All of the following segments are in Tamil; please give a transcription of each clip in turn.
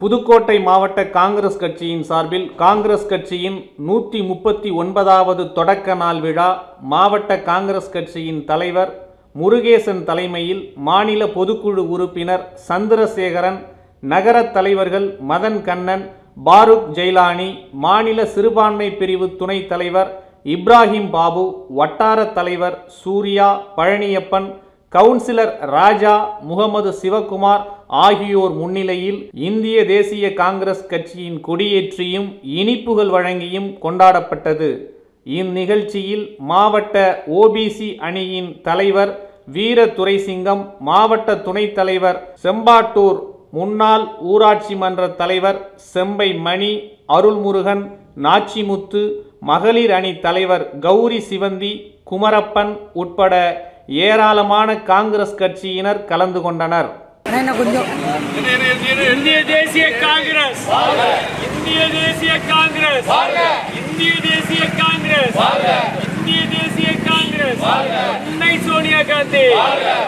புதுக்கோட்டை மாவட்ட காங்கிரஸ் கட்சியின் சார்பில் காங்கிரஸ் கட்சியின் 139வது தொடக்க நாள் விழா மாவட்ட காங்கிரஸ் கட்சியின் தலைவர் முருகேசன் தலைமையில் மாநில பொதுக்குழு உறுப்பினர் சந்திரசேகரன், நகர தலைவர்கள் மதன் கண்ணன், பாரூக் ஜெயிலானி, மாநில சிறுபான்மை பிரிவு துணைத் தலைவர் இப்ராஹிம் பாபு, வட்டார தலைவர் சூர்யா, பழனியப்பன், கவுன்சிலர் ராஜா, முகமது சிவகுமார் ஆகியோர் முன்னிலையில் இந்திய தேசிய காங்கிரஸ் கட்சியின் கொடியேற்றியும் இனிப்புகள் வழங்கியும் கொண்டாடப்பட்டது. இந்நிகழ்ச்சியில் மாவட்ட ஓபிசி அணியின் தலைவர் வீர துரைசிங்கம், மாவட்ட துணைத் தலைவர் செம்பாட்டூர், முன்னாள் ஊராட்சி மன்ற தலைவர் செம்பை மணி, அருள்முருகன், நாச்சிமுத்து, மகளிர் அணி தலைவர் கௌரி சிவந்தி, குமரப்பன் உட்பட ஏராளமான காங்கிரஸ் கட்சியினர் கலந்து கொண்டனர். இந்திய தேசிய காங்கிரஸ், இந்திய தேசிய காங்கிரஸ், இந்திய தேசிய காங்கிரஸ், இந்திய தேசிய காங்கிரஸ், அன்னை சோனியா காந்தி,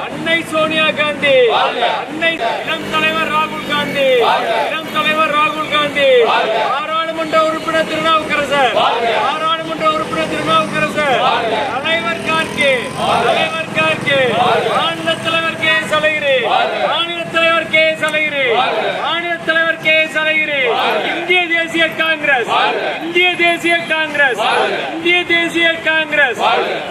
அன்னை சோனியா காந்தி, அன்னை இளம் தலைவர் ராகுல் காந்தி, இளம் தலைவர் ராகுல் காந்தி, பாராளுமன்ற உறுப்பினர் திருநாவுக்கரசர், பாராளுமன்ற உறுப்பினர் திருநாவுக்கரசர், தலைவர் கார்கே, தலைவர் கார்கே, மாநில தலைவர் கே எஸ் அழகிரி, மாநில தலைவர் கே எஸ் அழகிரி, மாநில தலைவர் கே எஸ் அழகிரி, இந்திய தேசிய காங்கிரஸ், இந்திய தேசிய காங்கிரஸ், இந்திய தேசிய காங்கிரஸ். காங்கிரஸ்